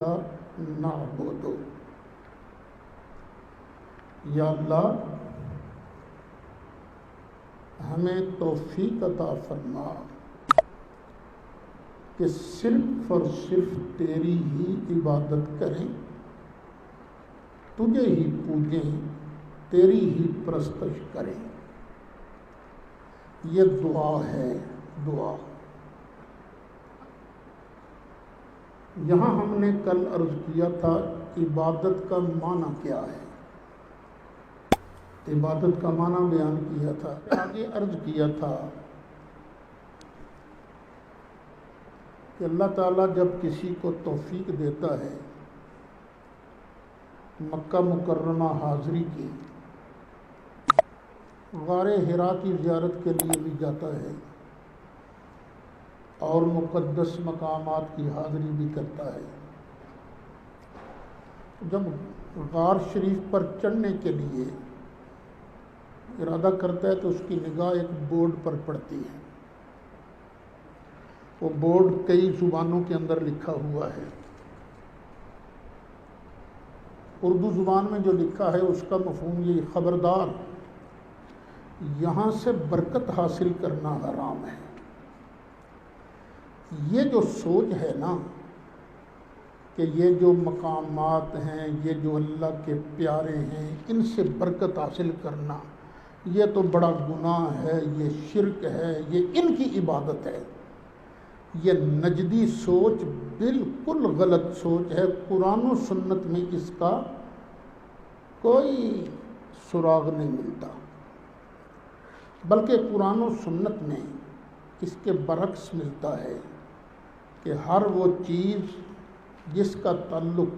نعبد، یا اللہ ہمیں توفیق عطا فرما کہ صرف اور صرف تیری ہی عبادت کریں، تجھے ہی پوجیں، تیری ہی پرستش کریں۔ یہ دعا ہے، دعا۔ یہاں ہم نے کل عرض کیا تھا عبادت کا معنی کیا ہے، عبادت کا معنی بیان کیا تھا۔ آگے عرض کیا تھا کہ اللہ تعالیٰ جب کسی کو توفیق دیتا ہے مکہ مکرمہ حاضری کی، غار حرا کی زیارت کے لیے بھی جاتا ہے اور مقدس مقامات کی حاضری بھی کرتا ہے۔ جب غار شریف پر چڑھنے کے لیے ارادہ کرتا ہے تو اس کی نگاہ ایک بورڈ پر پڑتی ہے۔ وہ بورڈ کئی زبانوں کے اندر لکھا ہوا ہے۔ اردو زبان میں جو لکھا ہے اس کا مفہوم یہ: خبردار، یہاں سے برکت حاصل کرنا حرام ہے۔ یہ جو سوچ ہے نا کہ یہ جو مقامات ہیں، یہ جو اللہ کے پیارے ہیں، ان سے برکت حاصل کرنا یہ تو بڑا گناہ ہے، یہ شرک ہے، یہ ان کی عبادت ہے، یہ نجدی سوچ بالکل غلط سوچ ہے۔ قرآن و سنت میں اس کا کوئی سراغ نہیں ملتا، بلکہ قرآن و سنت میں اس کے برعکس ملتا ہے کہ ہر وہ چیز جس کا تعلق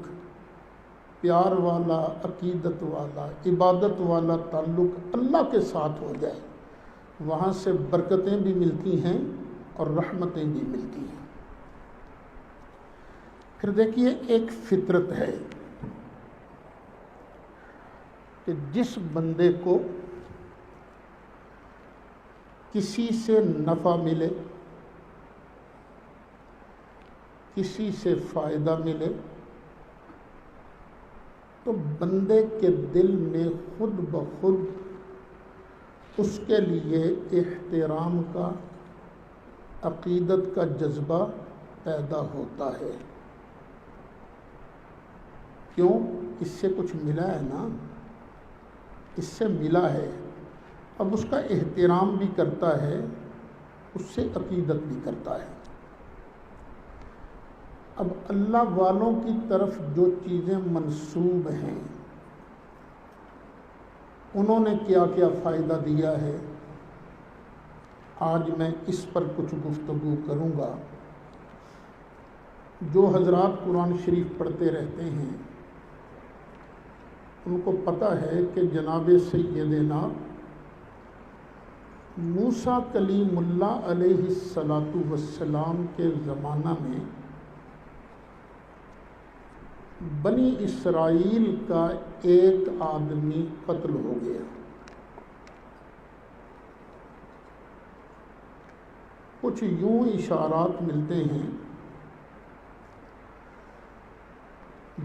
پیار والا، عقیدت والا، عبادت والا تعلق اللہ کے ساتھ ہو جائے، وہاں سے برکتیں بھی ملتی ہیں اور رحمتیں بھی ملتی ہیں۔ پھر دیکھیے، ایک فطرت ہے کہ جس بندے کو کسی سے نفع ملے، کسی سے فائدہ ملے، تو بندے کے دل میں خود بخود اس کے لیے احترام کا، عقیدت کا جذبہ پیدا ہوتا ہے۔ کیوں؟ اس سے کچھ ملا ہے نا، اس سے ملا ہے، اب اس کا احترام بھی کرتا ہے، اس سے عقیدت بھی کرتا ہے۔ اب اللہ والوں کی طرف جو چیزیں منسوب ہیں، انہوں نے کیا کیا فائدہ دیا ہے، آج میں اس پر کچھ گفتگو کروں گا۔ جو حضرات قرآن شریف پڑھتے رہتے ہیں ان کو پتہ ہے کہ جناب سیدنا موسیٰ کلیم اللہ علیہ السلام کے زمانہ میں بنی اسرائیل کا ایک آدمی قتل ہو گیا۔ کچھ یوں اشارات ملتے ہیں،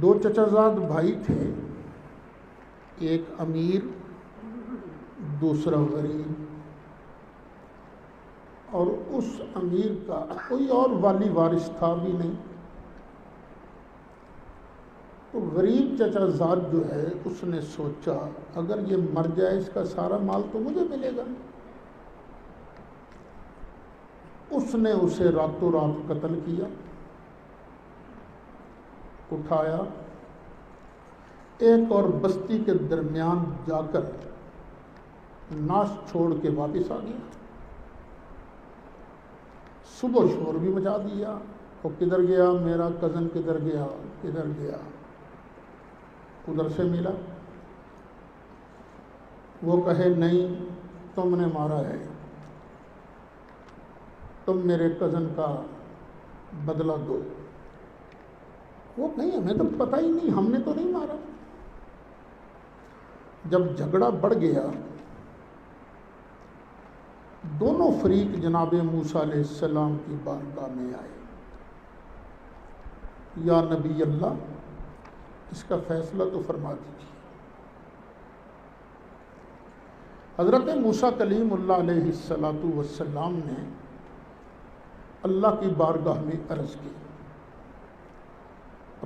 دو چچا زاد بھائی تھے، ایک امیر دوسرا غریب، اور اس امیر کا کوئی اور والی وارث تھا بھی نہیں، تو غریب چچا زاد جو ہے اس نے سوچا اگر یہ مر جائے اس کا سارا مال تو مجھے ملے گا۔ اس نے اسے راتوں رات قتل کیا، اٹھایا، ایک اور بستی کے درمیان جا کر ناش چھوڑ کے واپس آ گیا۔ صبح شور بھی مچا دیا، وہ کدھر گیا، میرا کزن کدھر گیا، کدھر گیا، ادھر سے ملا، وہ کہے نہیں تم نے مارا ہے، تم میرے کزن کا بدلہ دو۔ وہ نہیں، ہمیں تو پتہ ہی نہیں، ہم نے تو نہیں مارا۔ جب جھگڑا بڑھ گیا، دونوں فریق جناب موسیٰ علیہ السلام کی بارگاہ میں آئے۔ یا نبی اللہ اس کا فیصلہ تو فرما دیجیے۔ حضرت موسیٰ کلیم اللہ علیہ السلام نے اللہ کی بارگاہ میں عرض کی،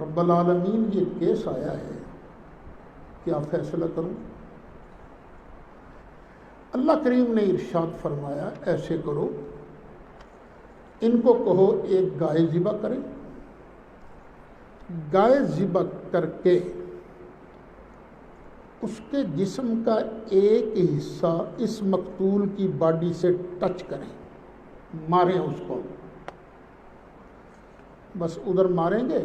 رب العالمین یہ کیس آیا ہے، کیا فیصلہ کروں؟ اللہ کریم نے ارشاد فرمایا، ایسے کرو، ان کو کہو ایک گائے ذبح کریں، گائے ذبح کر کے اس کے جسم کا ایک حصہ اس مقتول کی باڈی سے ٹچ کریں، ماریں اس کو، بس ادھر ماریں گے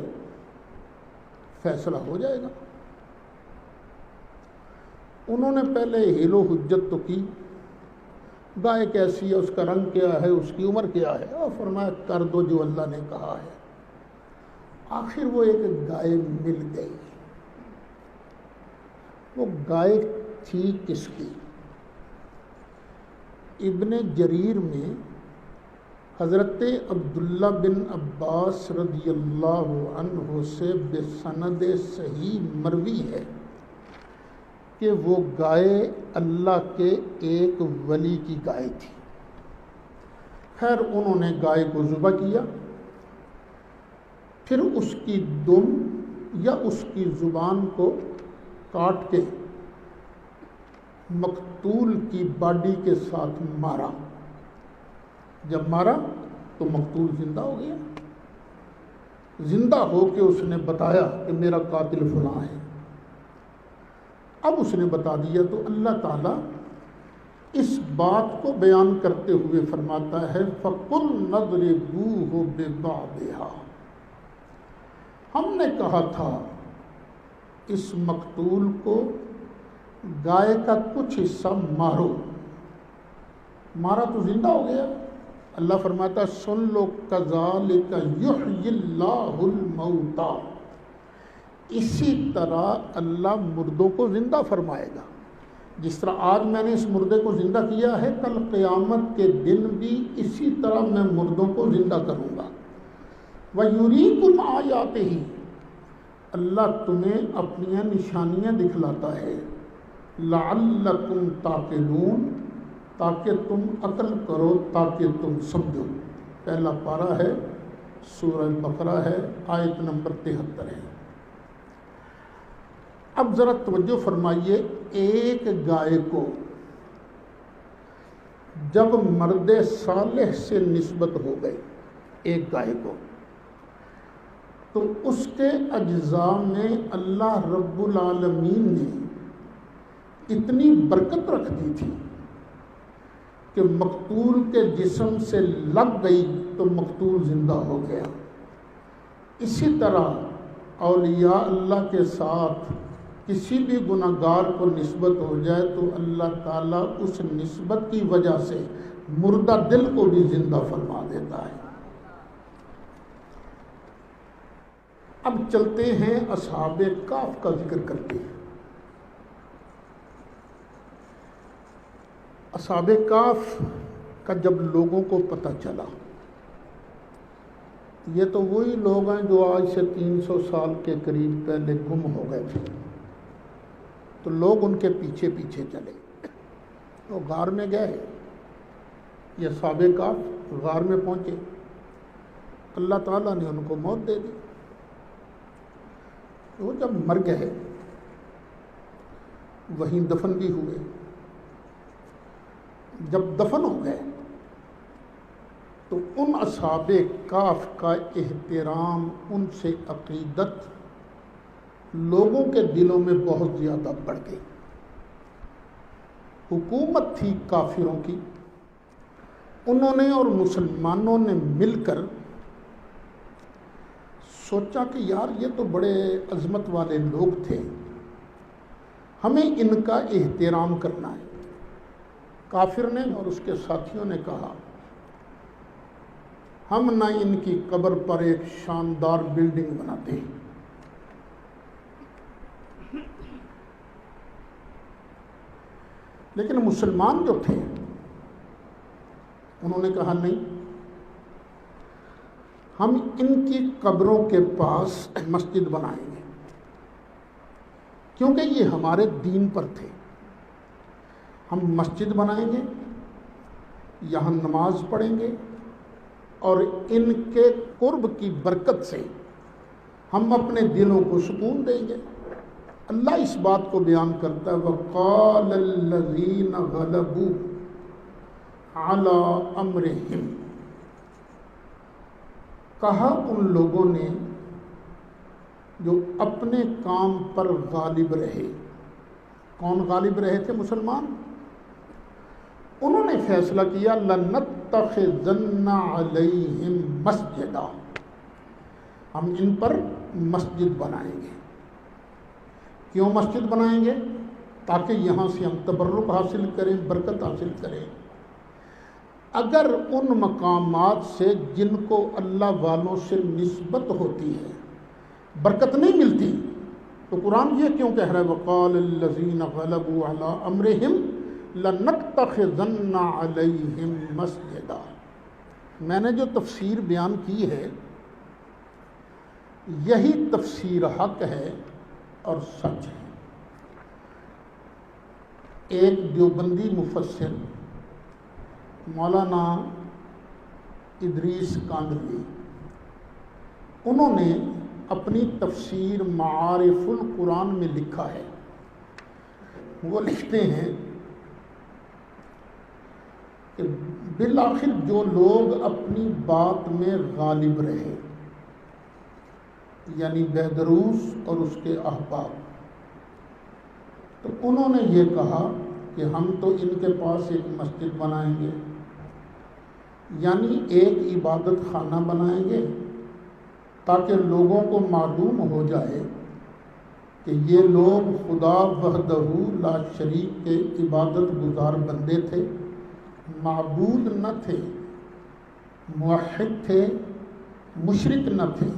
فیصلہ ہو جائے گا۔ انہوں نے پہلے حیل و حجت تو کی، گائے کیسی ہے، اس کا رنگ کیا ہے، اس کی عمر کیا ہے، اور فرمایا کر دو جو اللہ نے کہا ہے۔ آخر وہ ایک گائے مل گئی۔ وہ گائے تھی کس کی؟ ابن جریر میں حضرت عبداللہ بن عباس رضی اللہ عنہ سے بسند صحیح مروی ہے کہ وہ گائے اللہ کے ایک ولی کی گائے تھی۔ خیر انہوں نے گائے کو ذبح کیا، پھر اس کی دم یا اس کی زبان کو کاٹ کے مقتول کی باڈی کے ساتھ مارا۔ جب مارا تو مقتول زندہ ہو گیا۔ زندہ ہو کے اس نے بتایا کہ میرا قاتل فلاں ہے۔ اب اس نے بتا دیا تو اللہ تعالیٰ اس بات کو بیان کرتے ہوئے فرماتا ہے فَقُلْ نَضْرِبُوهُ بِبَعْضِهَا، ہم نے کہا تھا اس مقتول کو گائے کا کچھ حصہ مارو، مارا تو زندہ ہو گیا۔ اللہ فرماتا سن لو كَذَلِكَ يُحْيِي اللَّهُ الْمَوْتَى، اسی طرح اللہ مردوں کو زندہ فرمائے گا۔ جس طرح آج میں نے اس مردے کو زندہ کیا ہے، کل قیامت کے دن بھی اسی طرح میں مردوں کو زندہ کروں گا۔ وَيُرِيكُمْ آيَاتِهِ، اللہ تمہیں اپنی نشانیاں دکھلاتا ہے، لَعَلَّكُمْ تَعْقِلُونَ، تاکہ تم عقل کرو، تاکہ تم سمجھو۔ پہلا پارہ ہے، سورہ بقرہ ہے، آیت نمبر 73 ہے۔ اب ذرا توجہ فرمائیے، ایک گائے کو جب مرد صالح سے نسبت ہو گئی، ایک گائے کو، تو اس کے اجزاء میں اللہ رب العالمین نے اتنی برکت رکھ دی تھی کہ مقتول کے جسم سے لگ گئی تو مقتول زندہ ہو گیا۔ اسی طرح اولیاء اللہ کے ساتھ کسی بھی گناہگار کو نسبت ہو جائے تو اللہ تعالیٰ اس نسبت کی وجہ سے مردہ دل کو بھی زندہ فرما دیتا ہے۔ اب چلتے ہیں اصحاب کہف کا ذکر کرتے ہیں۔ اصحاب کہف کا جب لوگوں کو پتہ چلا، یہ تو وہی لوگ ہیں جو آج سے 300 سال کے قریب پہلے گم ہو گئے تھے، تو لوگ ان کے پیچھے پیچھے چلے، وہ غار میں گئے۔ یہ اصحاب کہف غار میں پہنچے، اللہ تعالیٰ نے ان کو موت دے دی۔ وہ جب مر گئے وہیں دفن بھی ہوئے۔ جب دفن ہو گئے تو ان اصحاب کہف کا احترام، ان سے عقیدت لوگوں کے دلوں میں بہت زیادہ بڑھ گئی۔ حکومت تھی کافروں کی، انہوں نے اور مسلمانوں نے مل کر سوچا کہ یار یہ تو بڑے عظمت والے لوگ تھے، ہمیں ان کا احترام کرنا ہے۔ کافر نے اور اس کے ساتھیوں نے کہا ہم نہ ان کی قبر پر ایک شاندار بلڈنگ بناتے ہیں، لیکن مسلمان جو تھے انہوں نے کہا نہیں، ہم ان کی قبروں کے پاس مسجد بنائیں گے، کیونکہ یہ ہمارے دین پر تھے۔ ہم مسجد بنائیں گے، یہاں نماز پڑھیں گے، اور ان کے قرب کی برکت سے ہم اپنے دلوں کو سکون دیں گے۔ اللہ اس بات کو بیان کرتا ہے وَقَالَ الَّذِينَ غَلَبُوا عَلَىٰ أَمْرِهِمْ، کہا ان لوگوں نے جو اپنے کام پر غالب رہے۔ کون غالب رہے تھے؟ مسلمان۔ انہوں نے فیصلہ کیا لَنَتَّخِذَنَّ عَلَيْهِمْ مَسْجِدًا، ہم ان پر مسجد بنائیں گے۔ کیوں مسجد بنائیں گے؟ تاکہ یہاں سے ہم تبرک حاصل کریں، برکت حاصل کریں۔ اگر ان مقامات سے جن کو اللہ والوں سے نسبت ہوتی ہے برکت نہیں ملتی، تو قرآن یہ کیوں کہہ رہا ہے وَقَالَ الَّذِينَ غَلَبُوا عَلَىٰ أَمْرِهِمْ لَنَتَّخِذَنَّ عَلَيْهِمْ مَسْجِدًا۔ میں نے جو تفسیر بیان کی ہے یہی تفسیر حق ہے اور سچ ہے۔ ایک دیوبندی مفسر مولانا ادریس کاندھلی، انہوں نے اپنی تفسیر معارف القرآن میں لکھا ہے، وہ لکھتے ہیں کہ بالآخر جو لوگ اپنی بات میں غالب رہے، یعنی بیدروس اور اس کے احباب، تو انہوں نے یہ کہا کہ ہم تو ان کے پاس ایک مسجد بنائیں گے، یعنی ایک عبادت خانہ بنائیں گے، تاکہ لوگوں کو معلوم ہو جائے کہ یہ لوگ خدا وحدہ لا شریک کے عبادت گزار بندے تھے، معبود نہ تھے، موحد تھے، مشرک نہ تھے،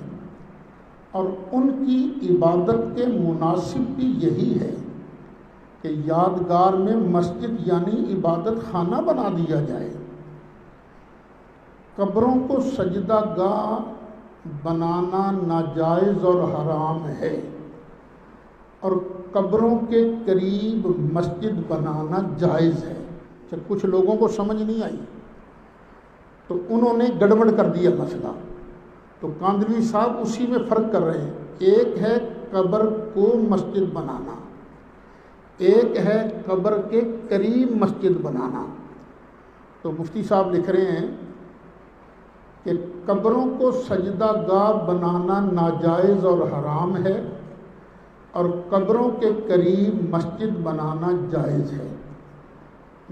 اور ان کی عبادت کے مناسب بھی یہی ہے کہ یادگار میں مسجد یعنی عبادت خانہ بنا دیا جائے۔ قبروں کو سجدہ گاہ بنانا ناجائز اور حرام ہے، اور قبروں کے قریب مسجد بنانا جائز ہے۔ جب کچھ لوگوں کو سمجھ نہیں آئی تو انہوں نے گڑبڑ کر دیا مسئلہ، تو کاندھلی صاحب اسی میں فرق کر رہے ہیں۔ ایک ہے قبر کو مسجد بنانا، ایک ہے قبر کے قریب مسجد بنانا۔ تو مفتی صاحب لکھ رہے ہیں کہ قبروں کو سجدہ گاہ بنانا ناجائز اور حرام ہے، اور قبروں کے قریب مسجد بنانا جائز ہے۔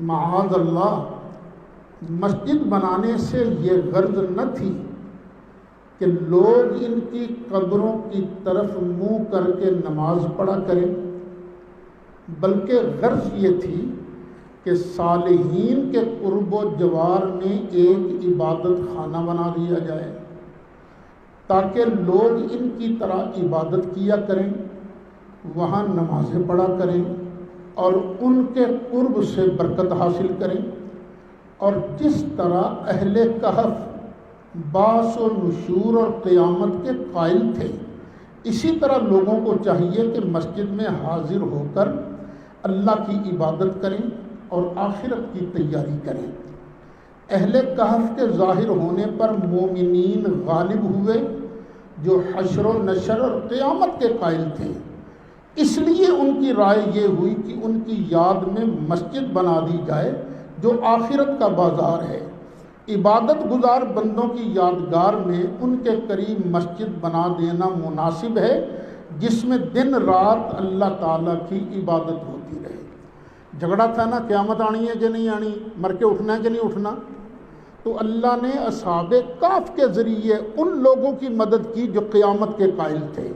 معاذ اللہ، مسجد بنانے سے یہ غرض نہ تھی کہ لوگ ان کی قبروں کی طرف منہ کر کے نماز پڑھا کریں، بلکہ غرض یہ تھی کہ صالحین کے قرب و جوار میں ایک عبادت خانہ بنا دیا جائے، تاکہ لوگ ان کی طرح عبادت کیا کریں، وہاں نمازیں پڑھا کریں، اور ان کے قرب سے برکت حاصل کریں۔ اور جس طرح اہل کہف بعث و نشور اور قیامت کے قائل تھے، اسی طرح لوگوں کو چاہیے کہ مسجد میں حاضر ہو کر اللہ کی عبادت کریں اور آخرت کی تیاری کریں۔ اہل کہف کے ظاہر ہونے پر مومنین غالب ہوئے جو حشر و نشر اور قیامت کے قائل تھے، اس لیے ان کی رائے یہ ہوئی کہ ان کی یاد میں مسجد بنا دی جائے جو آخرت کا بازار ہے۔ عبادت گزار بندوں کی یادگار میں ان کے قریب مسجد بنا دینا مناسب ہے، جس میں دن رات اللہ تعالیٰ کی عبادت ہوتی رہے۔ جھگڑا تھا نا قیامت آنی ہے کہ نہیں آنی، مر کے اٹھنا ہے کہ نہیں اٹھنا، تو اللہ نے اصحاب کہف کے ذریعے ان لوگوں کی مدد کی جو قیامت کے قائل تھے،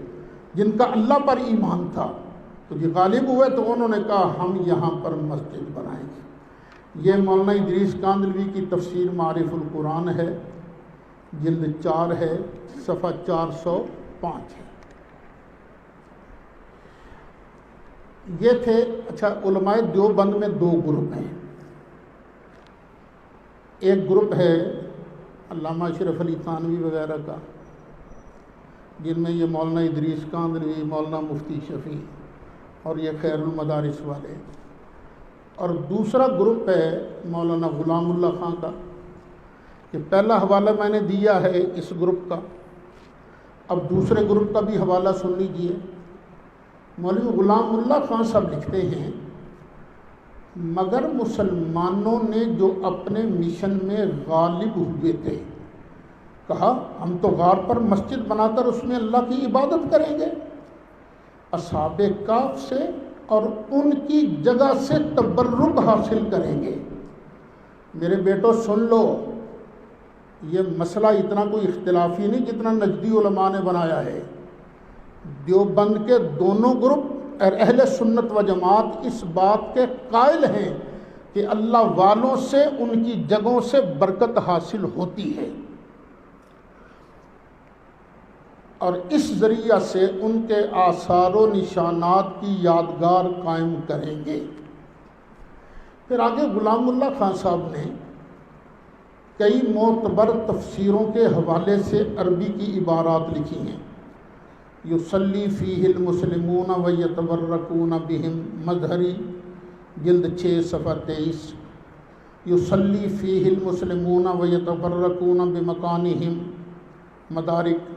جن کا اللہ پر ایمان تھا۔ تو یہ غالب ہوئے تو انہوں نے کہا ہم یہاں پر مسجد بنائیں گے۔ یہ مولانا ادریس کاندھلوی کی تفسیر معارف القرآن ہے، جلد 4 ہے، صفحہ 405 ہے۔ یہ تھے۔ اچھا، علماء دیوبند میں 2 گروپ ہیں۔ ایک گروپ ہے علامہ اشرف علی تھانوی وغیرہ کا، جن میں یہ مولانا ادریس کاندھلوی، مولانا مفتی شفیع اور یہ خیر المدارس والے، اور دوسرا گروپ ہے مولانا غلام اللہ خان کا۔ کہ پہلا حوالہ میں نے دیا ہے اس گروپ کا، اب دوسرے گروپ کا بھی حوالہ سن لیجئے۔ مولوی غلام اللہ خان صاحب لکھتے ہیں، مگر مسلمانوں نے جو اپنے مشن میں غالب ہوئے تھے، کہا ہم تو غار پر مسجد بنا کر اس میں اللہ کی عبادت کریں گے، اصحاب کہف سے اور ان کی جگہ سے تبرک حاصل کریں گے۔ میرے بیٹو سن لو، یہ مسئلہ اتنا کوئی اختلافی نہیں جتنا نجدی علماء نے بنایا ہے۔ دیوبند کے دونوں گروپ اور اہل سنت و جماعت اس بات کے قائل ہیں کہ اللہ والوں سے ان کی جگہوں سے برکت حاصل ہوتی ہے، اور اس ذریعہ سے ان کے آثار و نشانات کی یادگار قائم کریں گے۔ پھر آگے غلام اللہ خان صاحب نے کئی معتبر تفسیروں کے حوالے سے عربی کی عبارات لکھی ہیں۔ یصلی فیہ المسلمون ویتبرکون بہم، مظہری جلد 6 صفحہ 23۔ یصلی فیہ المسلمون ویتبرکون بمکانہم، مدارک۔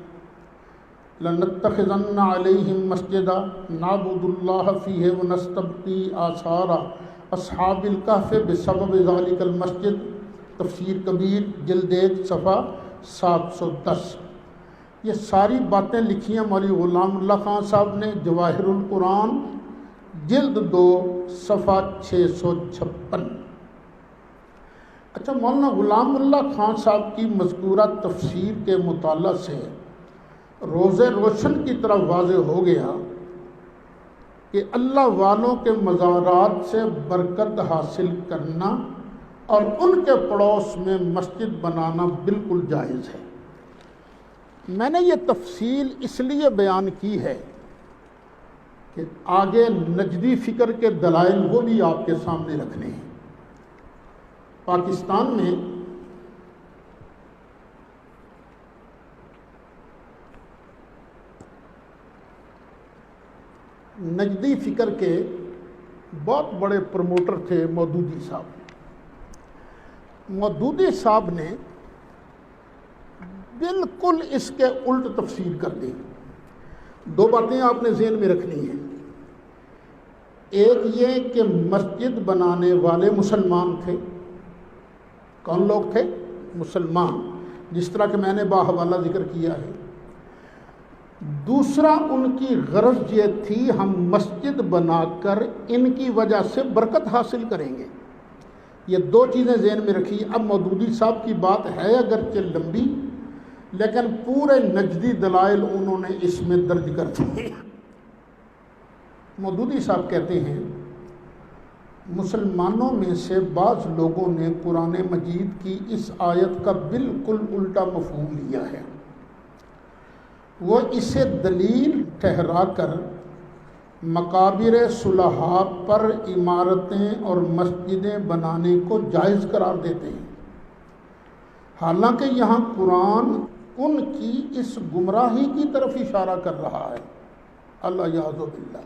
لنتخذن علیہم مسجدا نعبد اللہ فیہ ونستبقی آثار اصحاب الکہف بسبب ذلک المسجد، تفسیر کبیر جلد 1 صفحہ 710۔ یہ ساری باتیں لکھی ہیں مولوی غلام اللہ خان صاحب نے جواہر القرآن جلد 2 صفحہ 656۔ اچھا، مولانا غلام اللہ خان صاحب کی مذکورہ تفسیر کے مطالعہ سے روز روشن کی طرح واضح ہو گیا کہ اللہ والوں کے مزارات سے برکت حاصل کرنا اور ان کے پڑوس میں مسجد بنانا بالکل جائز ہے۔ میں نے یہ تفصیل اس لیے بیان کی ہے کہ آگے نجدی فکر کے دلائل وہ بھی آپ کے سامنے رکھنے ہیں۔ پاکستان میں نجدی فکر کے بہت بڑے پروموٹر تھے مودودی صاحب۔ مودودی صاحب نے بالکل اس کے الٹ تفسیر کر دی۔ 2 باتیں آپ نے ذہن میں رکھنی ہیں۔ ایک یہ کہ مسجد بنانے والے مسلمان تھے۔ کون لوگ تھے؟ مسلمان، جس طرح کہ میں نے باحوالہ ذکر کیا ہے۔ دوسرا، ان کی غرض یہ تھی ہم مسجد بنا کر ان کی وجہ سے برکت حاصل کریں گے۔ یہ 2 چیزیں ذہن میں رکھی۔ اب مودودی صاحب کی بات ہے اگرچہ لمبی، لیکن پورے نجدی دلائل انہوں نے اس میں درج کر دیے۔ مودودی صاحب کہتے ہیں، مسلمانوں میں سے بعض لوگوں نے قرآن مجید کی اس آیت کا بالکل الٹا مفہوم لیا ہے۔ وہ اسے دلیل ٹھہرا کر مقابر صلحاء پر عمارتیں اور مسجدیں بنانے کو جائز قرار دیتے ہیں، حالانکہ یہاں قرآن ان کی اس گمراہی کی طرف اشارہ کر رہا ہے۔ اللہ یعوذ باللہ۔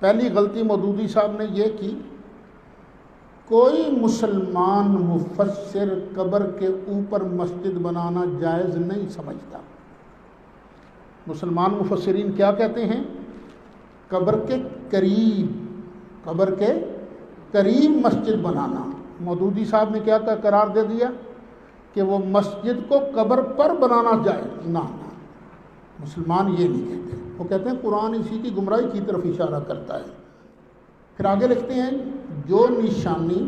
پہلی غلطی مودودی صاحب نے یہ کی، کوئی مسلمان مفسر قبر کے اوپر مسجد بنانا جائز نہیں سمجھتا۔ مسلمان مفسرین کیا کہتے ہیں؟ قبر کے قریب مسجد بنانا۔ مودودی صاحب نے کیا قرار دے دیا کہ وہ مسجد کو قبر پر بنانا جائز۔ نہ، مسلمان یہ نہیں کہتے، وہ کہتے ہیں قرآن اسی کی گمراہی کی طرف اشارہ کرتا ہے۔ پھر آگے لکھتے ہیں، جو نشانی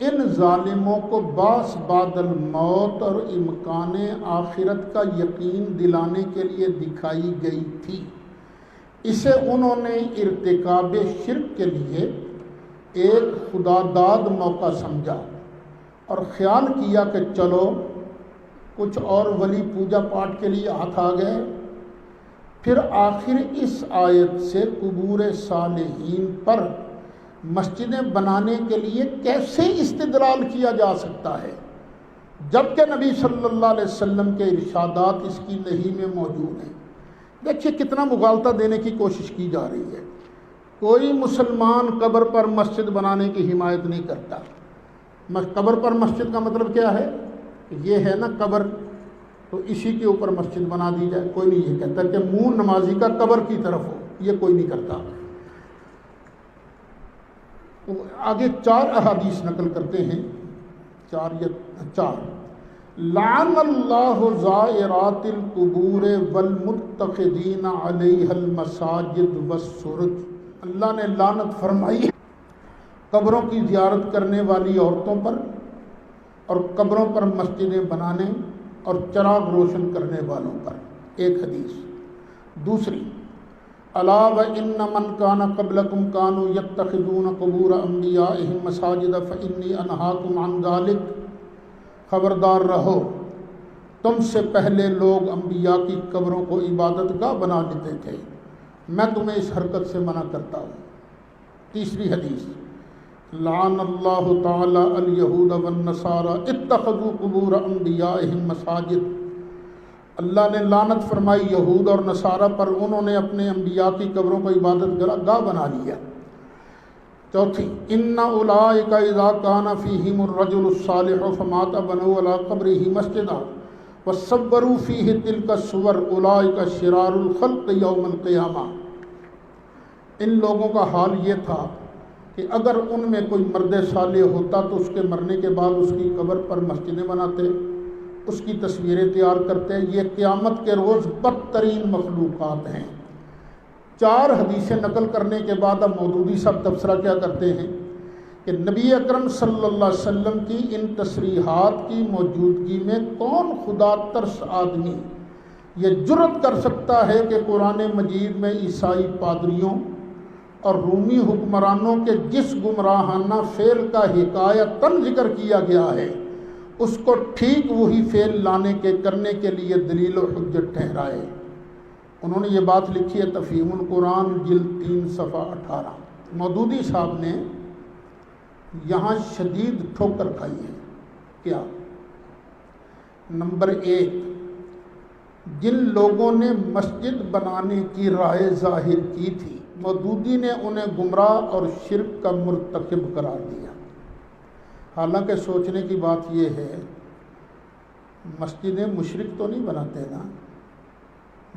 ان ظالموں کو باس بعد الموت اور امکان آخرت کا یقین دلانے کے لیے دکھائی گئی تھی، اسے انہوں نے ارتکاب شرک کے لیے ایک خداداد موقع سمجھا اور خیال کیا کہ چلو کچھ اور ولی پوجا پاٹ کے لیے ہاتھ آ گئے۔ پھر آخر اس آیت سے قبور صالحین پر مسجدیں بنانے کے لیے کیسے استدلال کیا جا سکتا ہے؟ جبکہ نبی صلی اللہ علیہ وسلم کے ارشادات اس کی نہیں میں موجود ہیں۔ دیکھیے کتنا مغالطہ دینے کی کوشش کی جا رہی ہے۔ کوئی مسلمان قبر پر مسجد بنانے کی حمایت نہیں کرتا۔ قبر پر مسجد کا مطلب کیا ہے؟ یہ ہے نا قبر، تو اسی کے اوپر مسجد بنا دی جائے۔ کوئی نہیں یہ کہتا کہ منہ نمازی کا قبر کی طرف ہو، یہ کوئی نہیں کرتا۔ آگے 4 احادیث نقل کرتے ہیں، 4 لعن اللہ زائرات القبور والمتخذین علیہ المساجد والسرج، اللہ نے لعنت فرمائی قبروں کی زیارت کرنے والی عورتوں پر اور قبروں پر مسجدیں بنانے اور چراغ روشن کرنے والوں پر۔ ایک حدیث۔ دوسری، الا وان من کان قبلکم کانوا یتخذون قبور انبیائہم مساجد فانی انہاکم عن ذلک، خبردار رہو، تم سے پہلے لوگ انبیاء کی قبروں کو عبادت گاہ بنا لیتے تھے، میں تمہیں اس حرکت سے منع کرتا ہوں۔ تیسری حدیث، لعن اللہ تعالی الیہود والنصارى اتخذوا قبور انبیائہم مساجد، اللہ نے لعنت فرمائی یہود اور نصارہ پر، انہوں نے اپنے انبیاء کی قبروں کو عبادت گاہ بنا لیا۔ چوتھی، ان اولئک اذا کان فیہم الرجل الصالح فمات بنوا علی قبرہ مسجدا وصوروا فیہ تلک الصور اولئک شرار الخلق یوم القیامہ، ان لوگوں کا حال یہ تھا کہ اگر ان میں کوئی مرد صالح ہوتا تو اس کے مرنے کے بعد اس کی قبر پر مسجدیں بناتے، اس کی تصویریں تیار کرتے، یہ قیامت کے روز بدترین مخلوقات ہیں۔ 4 حدیثیں نقل کرنے کے بعد اب مودودی صاحب تبصرہ کیا کرتے ہیں کہ نبی اکرم صلی اللہ علیہ وسلم کی ان تصریحات کی موجودگی میں کون خدا ترس آدمی یہ جرأت کر سکتا ہے کہ قرآن مجید میں عیسائی پادریوں اور رومی حکمرانوں کے جس گمراہانہ فعل کا حکایتاً ذکر کیا گیا ہے اس کو ٹھیک وہی فعل کرنے کے لیے دلیل و حجت ٹھہرائے۔ انہوں نے یہ بات لکھی ہے تفہیم القرآن جلد 3 صفحہ 18۔ مودودی صاحب نے یہاں شدید ٹھوکر کھائی ہے۔ کیا؟ نمبر 1، جن لوگوں نے مسجد بنانے کی رائے ظاہر کی تھی مودودی نے انہیں گمراہ اور شرک کا مرتکب قرار دیا۔ حالانکہ سوچنے کی بات یہ ہے، مسجدیں مشرک تو نہیں بناتے نا،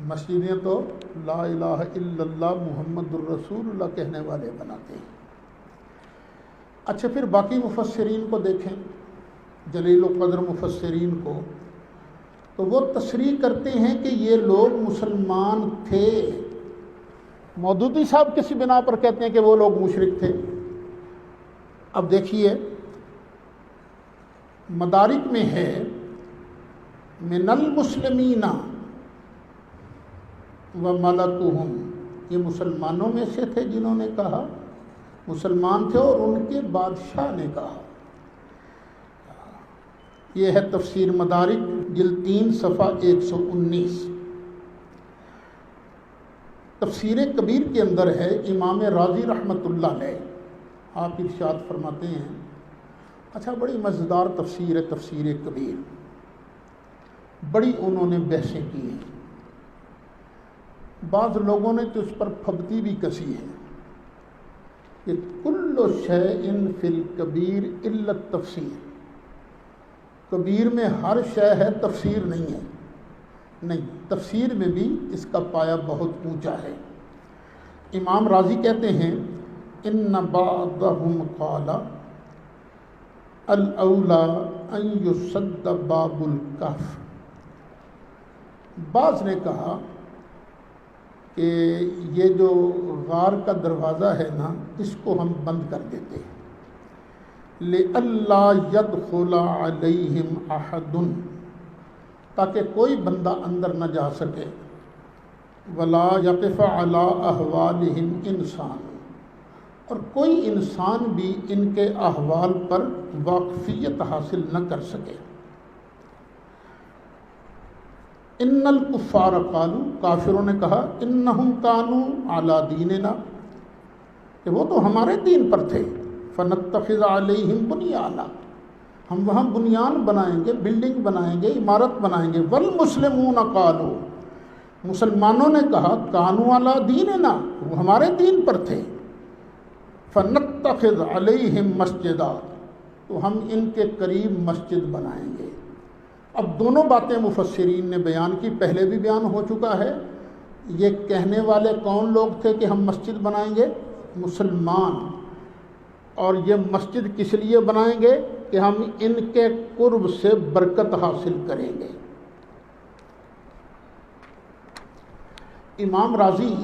مسجدیں تو لا الہ الا اللہ محمد الرسول اللہ کہنے والے بناتے ہیں۔ اچھا پھر باقی مفسرین کو دیکھیں، جلیل و قدر مفسرین کو، تو وہ تصریح کرتے ہیں کہ یہ لوگ مسلمان تھے۔ مودودی صاحب کسی بنا پر کہتے ہیں کہ وہ لوگ مشرک تھے۔ اب دیکھیے مدارک میں ہے من المسلمین وملکہم، یہ مسلمانوں میں سے تھے جنہوں نے کہا، مسلمان تھے اور ان کے بادشاہ نے کہا۔ یہ ہے تفسیر مدارک جلد 3 صفحہ 119۔ تفسیر کبیر کے اندر ہے، امام رازی رحمۃ اللہ علیہ آپ ارشاد فرماتے ہیں، اچھا بڑی مزیدار تفسیر ہے تفسیر کبیر، بڑی انہوں نے بحثیں کی ہیں، بعض لوگوں نے تو اس پر پھبتی بھی کسی ہے کہ کل شیء فی الکبیر الا التفسیر، کبیر میں ہر شے ہے تفسیر نہیں ہے، نہیں، تفسیر میں بھی اس کا پایہ بہت اونچا ہے۔ امام راضی کہتے ہیں ان بعضهم قال الاولی ان یسد باب الکهف، بعض نے کہا کہ یہ جو غار کا دروازہ ہے نا اس کو ہم بند کر دیتے ہیں، لئلا يدخل علیہم احد، تاکہ کوئی بندہ اندر نہ جا سکے، ولا یقف علی احوالہم انسان، اور کوئی انسان بھی ان کے احوال پر واقفیت حاصل نہ کر سکے۔ ان الکفار قالوا، کافروں نے کہا، انہم کانوا علی دیننا، کہ وہ تو ہمارے دین پر تھے، فنتخذ علیہم بنیانا، ہم وہاں بنیان بنائیں گے، بلڈنگ بنائیں گے، عمارت بنائیں گے۔ والمسلمون قالوا، مسلمانوں نے کہا کانوا علی دیننا، وہ ہمارے دین پر تھے، فنتخذ علیہم مسجدا، تو ہم ان کے قریب مسجد بنائیں گے۔ اب دونوں باتیں مفسرین نے بیان کی، پہلے بھی بیان ہو چکا ہے۔ یہ کہنے والے کون لوگ تھے کہ ہم مسجد بنائیں گے؟ مسلمان۔ اور یہ مسجد کس لیے بنائیں گے؟ کہ ہم ان کے قرب سے برکت حاصل کریں گے۔ امام راضی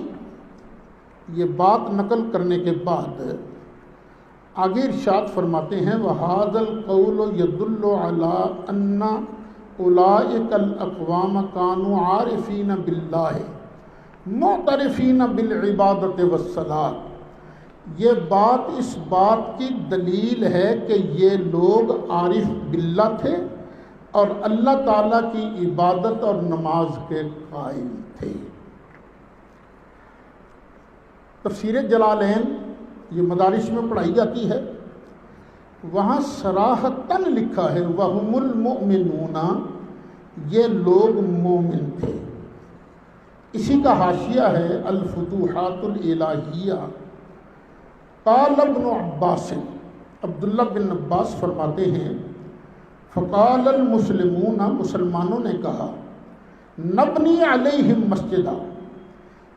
یہ بات نقل کرنے کے بعد آگے ارشاد فرماتے ہیں وَهَذَا الْقَوْلُ يَدُلُّ عَلَىٰ أَنَّ أُولَٰئِكَ الْأَقْوَامَ كَانُوا عَارِفِينَ بِاللَّهِ مُعْتَرِفِينَ بِالْعِبَادَةِ وَالصَّلَاةِ، یہ بات اس بات کی دلیل ہے کہ یہ لوگ عارف باللہ تھے اور اللہ تعالیٰ کی عبادت اور نماز کے قائم تھے۔ تفسیر جلالین یہ مدارس میں پڑھائی جاتی ہے، وہاں صراحتاً لکھا ہے وَهُمُ الْمُؤْمِنُونَ، یہ لوگ مومن تھے۔ اسی کا حاشیہ ہے الفتوحات الالہیہ۔ قال ابن عباس، عبداللہ بن عباس فرماتے ہیں فقال المسلمون، مسلمانوں نے کہا نبنی علیہم مسجدا،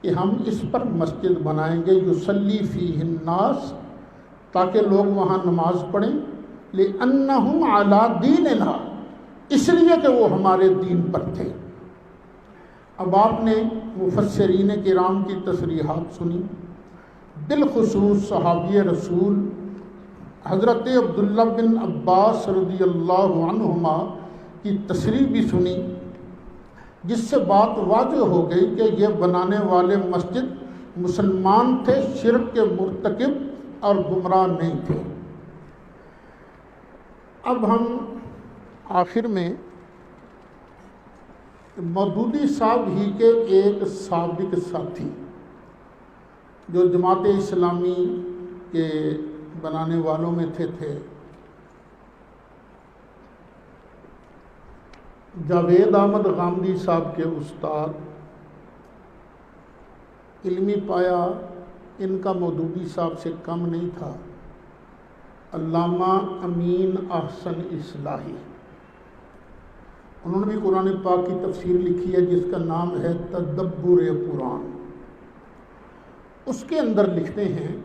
کہ ہم اس پر مسجد بنائیں گے، یصلی فیہ الناس، تاکہ لوگ وہاں نماز پڑھیں، لأنہم علی دیننا، اس لیے کہ وہ ہمارے دین پر تھے۔ اب آپ نے مفسرین کرام کی تصریحات سنی، بالخصوص صحابی رسول حضرت عبداللہ بن عباس رضی اللہ عنہما کی تصریح بھی سنی، جس سے بات واضح ہو گئی کہ یہ بنانے والے مسجد مسلمان تھے، شرک کے مرتکب اور گمراہ نہیں تھے۔ اب ہم آخر میں مودودی صاحب ہی کے ایک سابق ساتھی جو جماعت اسلامی کے بنانے والوں میں تھے جاوید احمد غامدی صاحب کے استاد، علمی پایا ان کا مودودی صاحب سے کم نہیں تھا، علامہ امین احسن اصلاحی۔ انہوں نے بھی قرآن پاک کی تفسیر لکھی ہے جس کا نام ہے تدبر قرآن۔ اس کے اندر لکھتے ہیں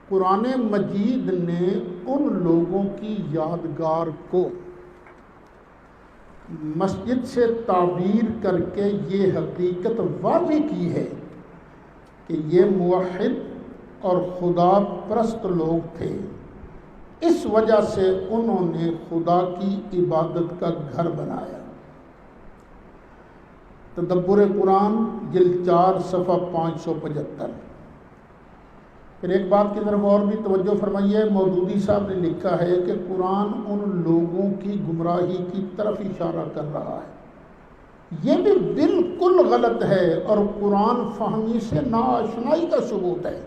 قرآن مجید نے ان لوگوں کی یادگار کو مسجد سے تعبیر کر کے یہ حقیقت واضح کی ہے کہ یہ موحد اور خدا پرست لوگ تھے، اس وجہ سے انہوں نے خدا کی عبادت کا گھر بنایا۔ تدبر قرآن جلد 4 صفحہ 575۔ پھر ایک بات کی طرف اور بھی توجہ فرمائیے، مودودی صاحب نے لکھا ہے کہ قرآن ان لوگوں کی گمراہی کی طرف اشارہ کر رہا ہے، یہ بھی بالکل غلط ہے اور قرآن فہمی سے ناآشنائی کا ثبوت ہے۔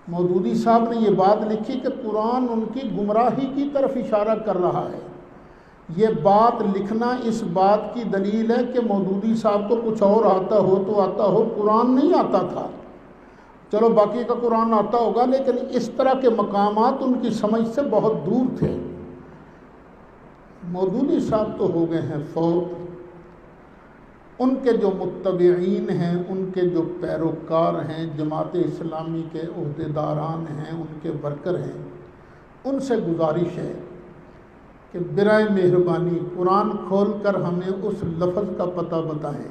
مودودی صاحب نے یہ بات لکھی کہ قرآن ان کی گمراہی کی طرف اشارہ کر رہا ہے۔ یہ بات لکھنا اس بات کی دلیل ہے کہ مودودی صاحب کو کچھ اور آتا ہو تو آتا ہو، قرآن نہیں آتا تھا۔ چلو باقی کا قرآن آتا ہوگا، لیکن اس طرح کے مقامات ان کی سمجھ سے بہت دور تھے۔ مودودی صاحب تو ہو گئے ہیں فوت، ان کے جو متبعین ہیں، ان کے جو پیروکار ہیں، جماعت اسلامی کے عہدیداران ہیں، ان کے ورکر ہیں، ان سے گزارش ہے کہ برائے مہربانی قرآن کھول کر ہمیں اس لفظ کا پتہ بتائیں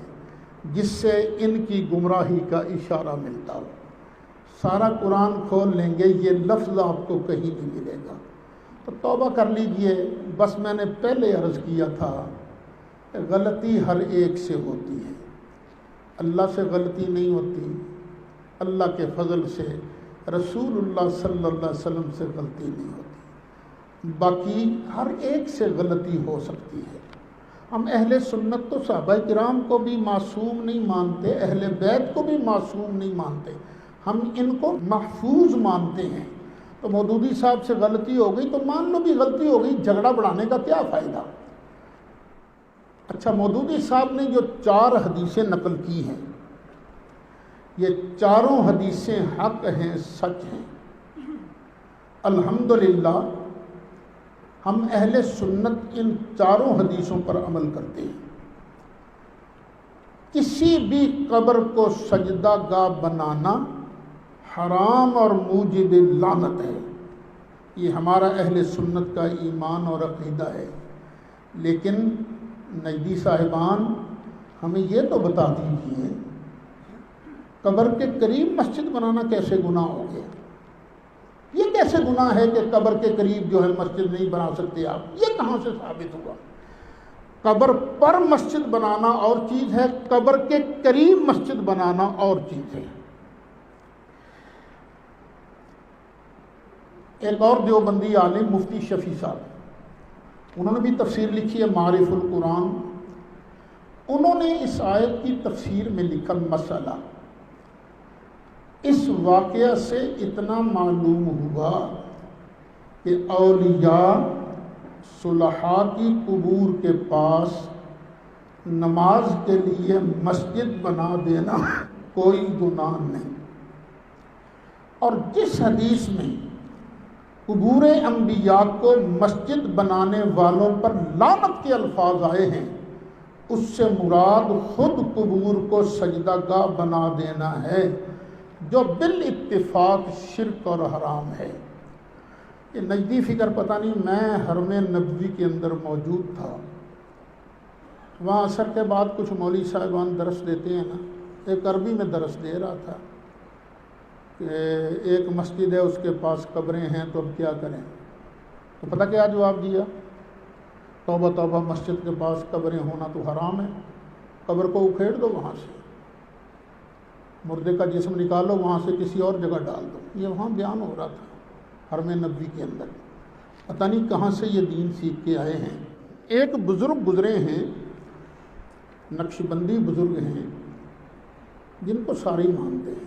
جس سے ان کی گمراہی کا اشارہ ملتا ہو۔ سارا قرآن کھول لیں گے، یہ لفظ آپ کو کہیں نہیں ملے گا۔ تو توبہ کر لیجئے۔ بس میں نے پہلے عرض کیا تھا کہ غلطی ہر ایک سے ہوتی ہے، اللہ سے غلطی نہیں ہوتی، اللہ کے فضل سے رسول اللہ صلی اللہ علیہ وسلم سے غلطی نہیں ہوتی، باقی ہر ایک سے غلطی ہو سکتی ہے۔ ہم اہل سنت تو صحابہ کرام کو بھی معصوم نہیں مانتے، اہل بیت کو بھی معصوم نہیں مانتے، ہم ان کو محفوظ مانتے ہیں۔ تو مودودی صاحب سے غلطی ہو گئی تو مان لو بھی غلطی ہو گئی، جھگڑا بڑھانے کا کیا فائدہ؟ اچھا، مودودی صاحب نے جو 4 حدیثیں نقل کی ہیں، یہ چاروں حدیثیں حق ہیں، سچ ہیں۔ الحمدللہ ہم اہل سنت ان چاروں حدیثوں پر عمل کرتے ہیں۔ کسی بھی قبر کو سجدہ گاہ بنانا حرام اور موجب لعنت ہے، یہ ہمارا اہل سنت کا ایمان اور عقیدہ ہے۔ لیکن نجدی صاحبان ہمیں یہ تو بتا دیجیے، قبر کے قریب مسجد بنانا کیسے گناہ ہو گیا؟ یہ کیسے گناہ ہے کہ قبر کے قریب جو ہے مسجد نہیں بنا سکتے آپ؟ یہ کہاں سے ثابت ہوا؟ قبر پر مسجد بنانا اور چیز ہے، قبر کے قریب مسجد بنانا اور چیز ہے۔ ایک اور دیوبندی عالم مفتی شفیع صاحب، انہوں نے بھی تفسیر لکھی ہے معارف القرآن۔ انہوں نے اس آیت کی تفسیر میں لکھا مسئلہ، اس واقعہ سے اتنا معلوم ہوا کہ اولیاء صلحاء کی قبور کے پاس نماز کے لیے مسجد بنا دینا کوئی گناہ نہیں۔ اور جس حدیث میں قبور انبیاء کو مسجد بنانے والوں پر لعنت کے الفاظ آئے ہیں، اس سے مراد خود قبور کو سجدہ گاہ بنا دینا ہے، جو بالاتفاق شرک اور حرام ہے۔ یہ نجدی فکر پتہ نہیں، میں حرم نبوی کے اندر موجود تھا، وہاں عصر کے بعد کچھ مولوی صاحبان درس دیتے ہیں نا، ایک عربی میں درس دے رہا تھا کہ ایک مسجد ہے، اس کے پاس قبریں ہیں تو اب کیا کریں؟ تو پتہ کیا جواب دیا؟ توبہ توبہ، مسجد کے پاس قبریں ہونا تو حرام ہے، قبر کو اکھیڑ دو، وہاں سے مردے کا جسم نکالو، وہاں سے کسی اور جگہ ڈال دو۔ یہ وہاں بیان ہو رہا تھا حرم نبوی کے اندر۔ پتہ نہیں کہاں سے یہ دین سیکھ کے آئے ہیں۔ ایک بزرگ گزرے ہیں، نقشبندی بزرگ ہیں، جن کو سارے مانتے ہیں۔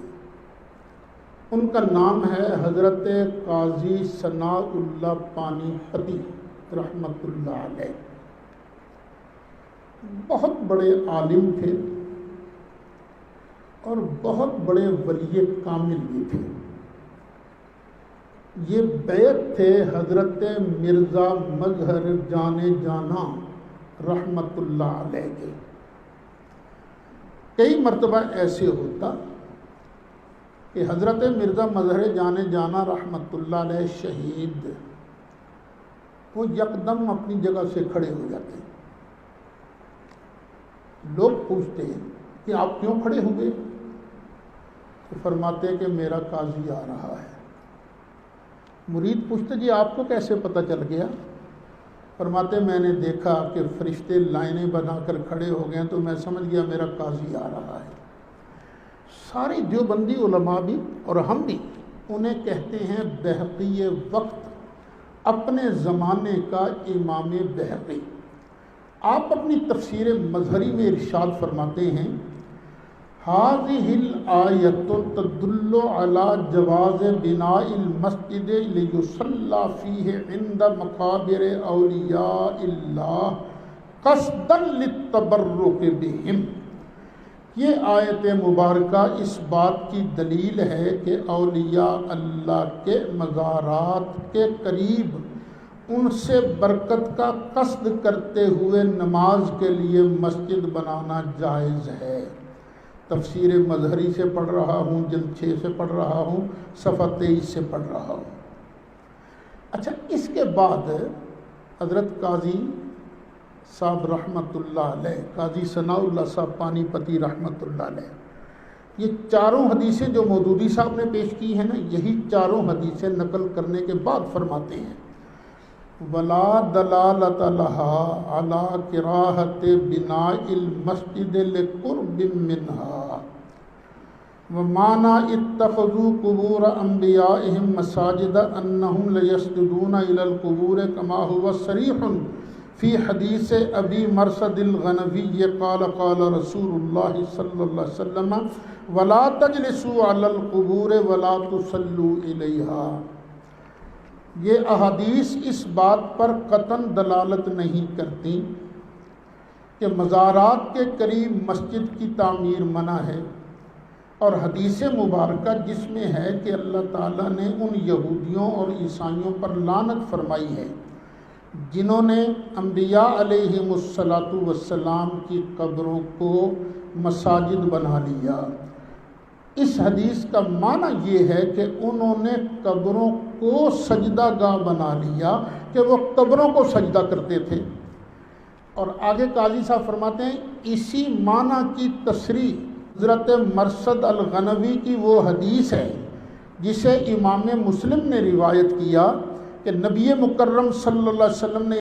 ان کا نام ہے حضرت قاضی ثناء اللہ پانی پتی رحمۃ اللہ علیہ۔ بہت بڑے عالم تھے اور بہت بڑے ولی کامل بھی تھے۔ یہ بیعت تھے حضرت مرزا مظہر جانے جانا رحمۃ اللہ علیہ کے۔ کئی مرتبہ ایسے ہوتا کہ حضرت مرزا مظہر جانے جانا رحمۃ اللہ علیہ شہید، وہ یکدم اپنی جگہ سے کھڑے ہو جاتے۔ لوگ پوچھتے ہیں کہ آپ کیوں کھڑے ہوئے؟ تو فرماتے کہ میرا قاضی آ رہا ہے۔ مرید پوچھتے جی آپ کو کیسے پتہ چل گیا؟ فرماتے میں نے دیکھا کہ فرشتے لائنیں بنا کر کھڑے ہو گئے تو میں سمجھ گیا میرا قاضی آ رہا ہے۔ ساری دیوبندی علماء بھی اور ہم بھی انہیں کہتے ہیں بہقی وقت، اپنے زمانے کا امام بہقی۔ آپ اپنی تفسیر مظہری میں ارشاد فرماتے ہیں هذه الآیۃ تدل علی جواز بناء المسجد لیصلی فیہ عند مقابر اولیاء اللہ قصدا للتبرک بہم۔ یہ آیت مبارکہ اس بات کی دلیل ہے کہ اولیاء اللہ کے مزارات کے قریب ان سے برکت کا قصد کرتے ہوئے نماز کے لیے مسجد بنانا جائز ہے۔ تفسیر مظہری سے پڑھ رہا ہوں، جلد 6 سے پڑھ رہا ہوں، صفحہ 23 سے پڑھ رہا ہوں۔ اچھا، اس کے بعد حضرت قاضی صاحب رحمۃ اللہ علیہ، قاضی ثناء اللہ صاحب پانی پتی رحمۃ اللہ علیہ، یہ چاروں حدیثیں جو مودودی صاحب نے پیش کی ہیں نا، یہی چاروں حدیثیں نقل کرنے کے بعد فرماتے ہیں وَلَا دَلَالَةَ لَهَا عَلَىٰ كِرَاهَةِ بِنَاءِ الْمَسْجِدِ لِقُرْبٍ مِّنْهَا وَمَعْنَىٰ اتَّخَذُوا قُبُورَ أَنْبِيَائِهِمْ مَسَاجِدَ أَنَّهُمْ لَيَسْجُدُونَ إِلَى الْقُبُورِ كَمَا هُوَ صَرِيحٌ فِي حَدِيثِ أَبِي مَرْثَدِ الْغَنَوِيِّ قَالَ قَالَ رَسُولُ اللَّهِ صَلَّى اللَّهُ عَلَيْهِ وسلم وَلَا تَجْلِسُوا عَلَى الْقُبُورِ وَلَا تُصَلُّوا إِلَيْهَا۔ یہ احادیث اس بات پر قطعاً دلالت نہیں کرتی کہ مزارات کے قریب مسجد کی تعمیر منع ہے، اور حدیث مبارکہ جس میں ہے کہ اللہ تعالیٰ نے ان یہودیوں اور عیسائیوں پر لعنت فرمائی ہے جنہوں نے انبیاء علیہم السلام کی قبروں کو مساجد بنا لیا۔ اس حدیث کا معنی یہ ہے کہ انہوں نے قبروں کو سجدہ گاہ بنا لیا کہ وہ قبروں کو سجدہ کرتے تھے۔ اور آگے قاضی صاحب فرماتے ہیں اسی معنی کی تصریح حضرت مرثد الغنوی کی وہ حدیث ہے جسے امام مسلم نے روایت کیا کہ نبی مکرم صلی اللہ علیہ وسلم نے